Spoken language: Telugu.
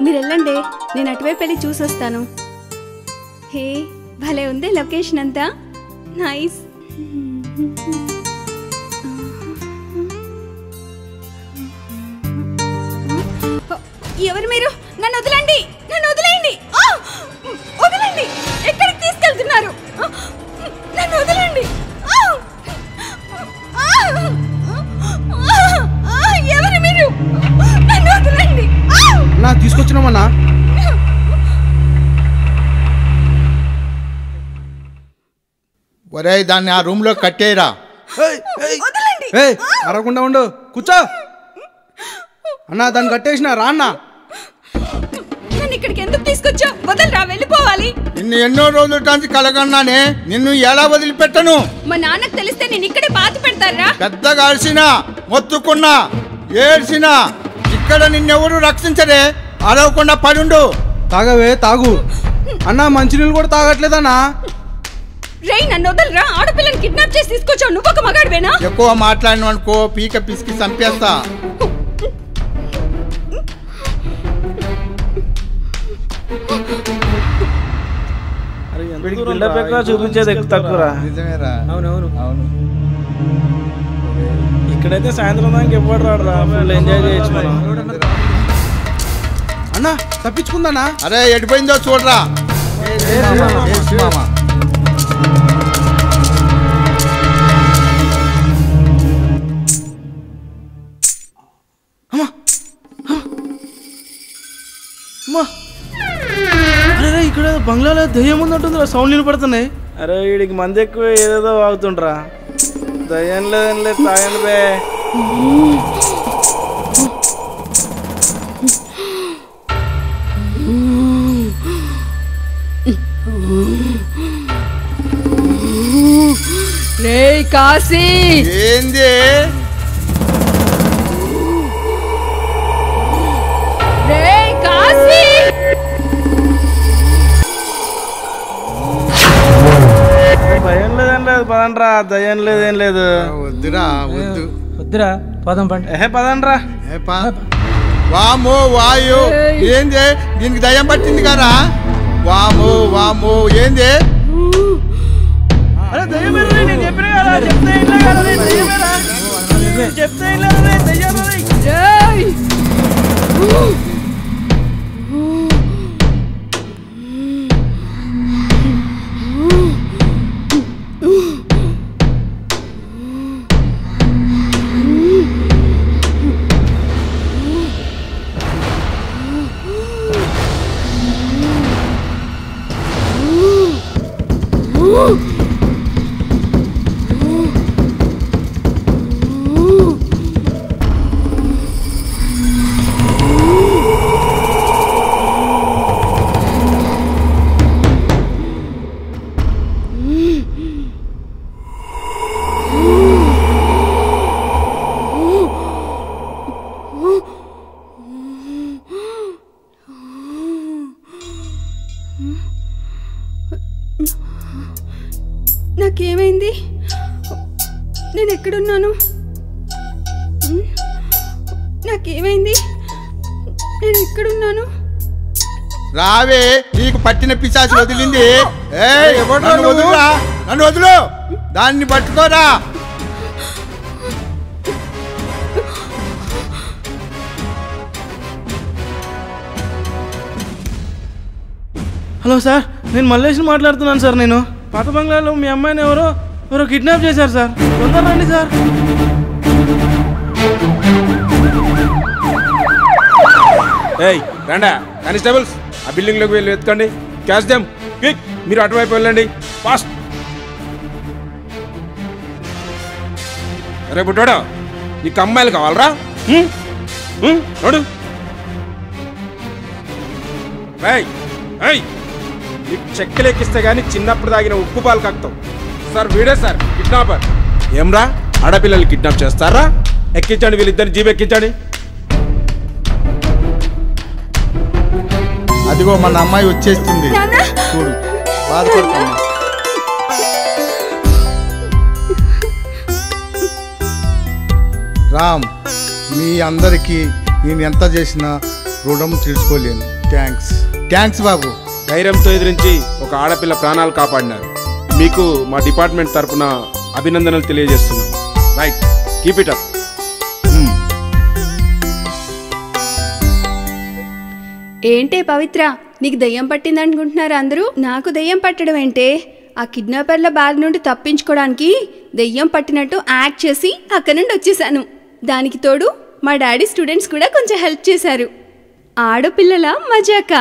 మీరు వెళ్ళండి, నేను అటువైపు వెళ్ళి చూసొస్తాను. హే, భలే ఉంది లొకేషన్ అంతా. నైస్. ఎవరు మీరు? నన్ను వదలండి, నన్ను వదిలేయండి, వదలండి. ఎక్కడికి తీసుకెళ్తున్నారు? నన్ను వదలండి. ఎవరు మీరు? నన్ను వదలండి. నా తీసుకొచ్చినామన్నా. ఒరేయ్, దాన్ని ఆ రూమ్ లో కట్టేయరా. అరకుండా ఉండు, కూర్చో అన్నా. దాన్ని కట్టేసిన రా అన్నా. నన్ను ఇక్కడికి ఎందుకు తీసుకొచ్చా? వదలరా, వెళ్ళిపోవాలి. నిన్ను ఎన్నో రోజుల నుంచి కలగన్నానే, నిన్ను ఎలా వదిలిపెట్టను? మా నాన్నకు తెలిస్తే నేను ఇక్కడే బాధ పెడతారా? పెద్దగా అరిసినా, మొత్తుకున్నా, ఏడ్చినా ఇక్కడ నిన్నెవరు రక్షించరే. అరవకుండా పడుండు. తాగవే, తాగు అన్నా. మంచినీళ్ళు కూడా తాగట్లేదన్నా. రే, నన్ను వదలరా. ఆడపిల్లని కిడ్నాప్ చేసి తీసుకొచ్చావు, నువ్వు ఒక మగాడివేనా? ఎక్కువ మాట్లాడిన అనుకో పీక పిసికి చంపేస్తా. చూపించేది ఎక్కువ తక్కువరా. నిజమేరా. అవునవును అవును. ఇక్కడైతే సాయంత్రం దానికి ఎప్పుడు రాడురా. ఎంజాయ్ చేయొచ్చు మనం. అన్నా తప్పించుకుందానా? అరే, ఎడిపోయిందో చూడరా. అరే, ఇక్కడ బంగ్లాలో దయ్యం ఉన్నట్టుందిరా. సౌండ్ వినపడుతున్నాయి. అరే, వీడికి మంది ఎక్కువ ఏదేదో వాగుతుండ్రా. దయ్యం లేదని లేదు, తాగండి బే. రే కాశీ, ఏంది? రే కాశీ, భయం లేదని లేదు, పదండ్రా. దయ్యం లేదేం లేదు. వద్దురా, వద్దురా, పదం పండి. పదండ్రా. వామో వాయు, ఏంది? దీనికి దయ్యం పట్టింది కదా. వామో వామో, ఏంది? అరే, దయ్యమే నేను చెప్పిన కదా. చెప్తే ఇల్లే కదా, దయ్యమేరా. చెప్తే ఇల్లే దయ్యం. నాకేమైంది? నేను ఎక్కడున్నాను? నాకేమైంది? నేను ఎక్కడున్నాను? రావే, నీకు పట్టిన పిశాచి వదిలింది. నన్ను వదులురా, నన్ను వదులు. దాన్ని పట్టుకోరా. హలో సార్, నేను మల్లేష్ని మాట్లాడుతున్నాను సార్. నేను పాత బంగ్లాలో మీ అమ్మాయిని ఎవరో కిడ్నాప్ చేశారు సార్. తొందరగా రండి సార్. ఏయ్ రండా కానిస్టేబుల్స్, ఆ బిల్డింగ్లోకి వెళ్ళి వెతుకండి. Catch them quick. మీరు అటువైపు వెళ్ళండి, ఫాస్ట్. రేపు బుడ్డోడా, నీకు అమ్మాయిలు కావాలరా? నోడు. నీకు చెక్కలు ఎక్కిస్తే కానీ చిన్నప్పుడు తాగిన ఉప్పు పాలు కాకుతావు. సార్, వీడే సార్ కిడ్నాపర్. ఏమ్రా, ఆడపిల్లలు కిడ్నాప్ చేస్తారా? ఎక్కించండి, వీళ్ళిద్దరిని జీప్ ఎక్కించండి. అదిగో మన అమ్మాయి వచ్చేస్తుంది చూడు. బాధపడుతున్నా. రామ్, మీ అందరికీ నేను ఎంత చేసినా రుణం తీర్చుకోలేను. థ్యాంక్స్ బాబు. ధైర్యంతో ఎదిరించి ఒక ఆడపిల్ల ప్రాణాలు కాపాడినారు. మీకు మా డిపార్ట్మెంట్ తరపున అభినందనలు తెలియజేస్తున్నాం. Right, keep it up. ఏంటే పవిత్ర, నీకు దెయ్యం పట్టిందనుకుంటున్నారు అందరూ? నాకు దెయ్యం పట్టడం ఏంటే? ఆ కిడ్నాపర్ల బారి నుండి తప్పించుకోవడానికి దెయ్యం పట్టినట్టు యాక్ట్ చేసి అక్కడి నుండి వచ్చేసాను. దానికి తోడు మా డాడీ స్టూడెంట్స్ కూడా కొంచెం హెల్ప్ చేశారు. ఆడపిల్లల మజాక.